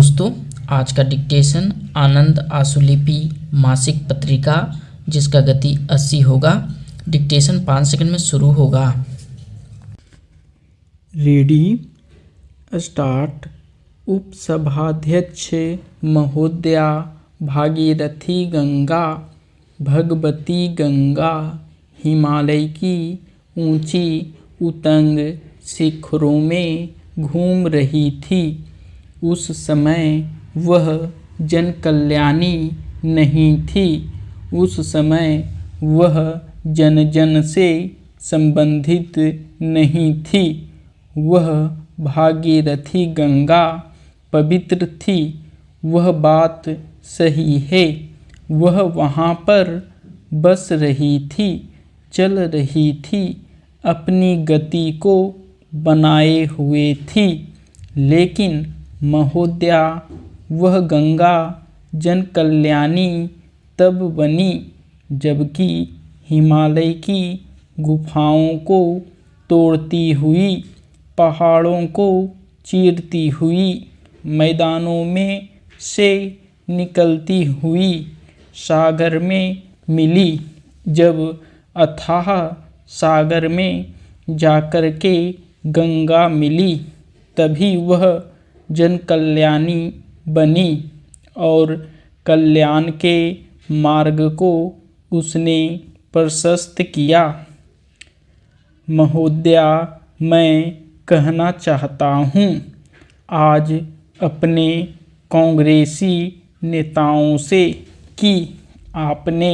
दोस्तों, आज का डिक्टेशन आनंद आशुलिपि मासिक पत्रिका जिसका गति 80 होगा। डिक्टेशन 5 सेकंड में शुरू होगा। Ready start. उपसभाध्यक्ष महोदया भागीरथी गंगा, भगवती गंगा हिमालय की ऊंची उतंग शिखरों में घूम रही थी। उस समय वह जनकल्याणी नहीं थी। उस समय वह जन जन से संबंधित नहीं थी। वह भागीरथी गंगा पवित्र थी। वह बात सही है। वह वहाँ पर बस रही थी, चल रही थी, अपनी गति को बनाए हुए थी। लेकिन महोदया, वह गंगा जनकल्याणी तब बनी जबकि हिमालय की गुफाओं को तोड़ती हुई, पहाड़ों को चीरती हुई, मैदानों में से निकलती हुई सागर में मिली। जब अथाह सागर में जाकर के गंगा मिली, तभी वह जनकल्याणी बनी और कल्याण के मार्ग को उसने प्रशस्त किया। महोदया, मैं कहना चाहता हूँ, आज अपने कांग्रेसी नेताओं से कि आपने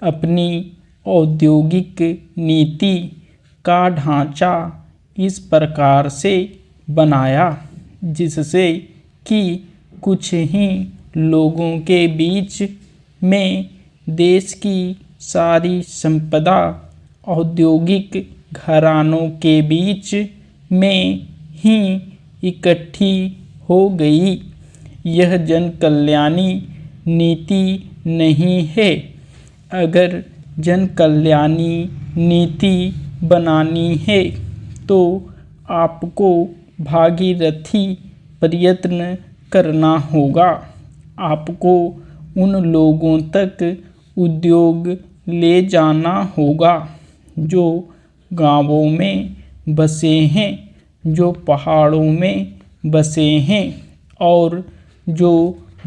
अपनी औद्योगिक नीति का ढांचा इस प्रकार से बनाया जिससे कि कुछ ही लोगों के बीच में देश की सारी संपदा औद्योगिक घरानों के बीच में ही इकट्ठी हो गई। यह जनकल्याणी नीति नहीं है। अगर जनकल्याणी नीति बनानी है तो आपको भागीरथी प्रयत्न करना होगा। आपको उन लोगों तक उद्योग ले जाना होगा जो गांवों में बसे हैं, जो पहाड़ों में बसे हैं और जो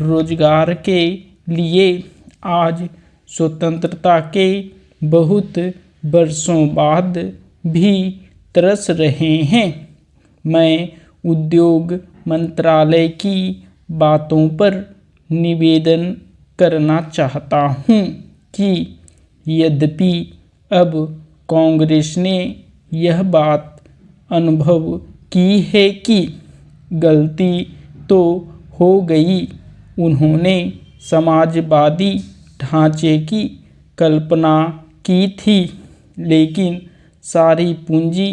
रोजगार के लिए आज स्वतंत्रता के बहुत वर्षों बाद भी तरस रहे हैं। मैं उद्योग मंत्रालय की बातों पर निवेदन करना चाहता हूँ कि यद्यपि अब कांग्रेस ने यह बात अनुभव की है कि गलती तो हो गई, उन्होंने समाजवादी ढांचे की कल्पना की थी, लेकिन सारी पूंजी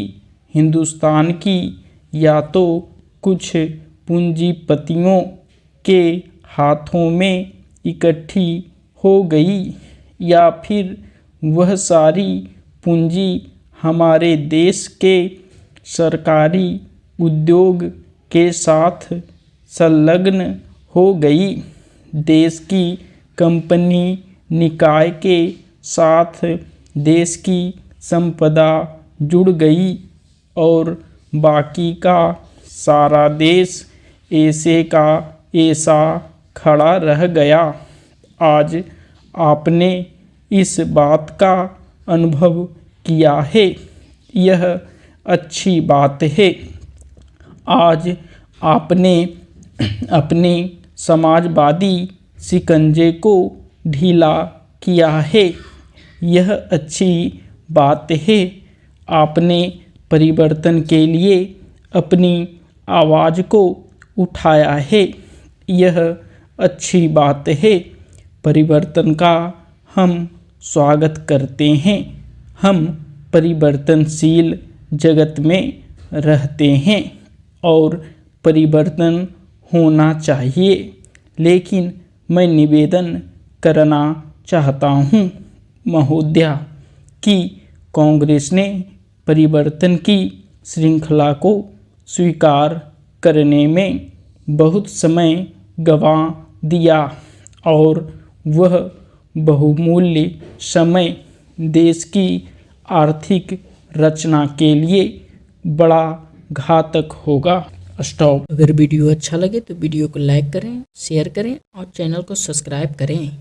हिंदुस्तान की या तो कुछ पूंजीपतियों के हाथों में इकट्ठी हो गई या फिर वह सारी पूंजी हमारे देश के सरकारी उद्योग के साथ संलग्न हो गई। देश की कंपनी निकाय के साथ देश की संपदा जुड़ गई और बाकी का सारा देश ऐसे का ऐसा खड़ा रह गया। आज आपने इस बात का अनुभव किया है, यह अच्छी बात है। आज आपने अपने समाजवादी शिकंजे को ढीला किया है, यह अच्छी बात है। आपने परिवर्तन के लिए अपनी आवाज़ को उठाया है, यह अच्छी बात है। परिवर्तन का हम स्वागत करते हैं। हम परिवर्तनशील जगत में रहते हैं और परिवर्तन होना चाहिए, लेकिन मैं निवेदन करना चाहता हूँ महोदया कि कांग्रेस ने परिवर्तन की श्रृंखला को स्वीकार करने में बहुत समय गंवा दिया और वह बहुमूल्य समय देश की आर्थिक रचना के लिए बड़ा घातक होगा। स्टॉप। अगर वीडियो अच्छा लगे तो वीडियो को लाइक करें, शेयर करें और चैनल को सब्सक्राइब करें।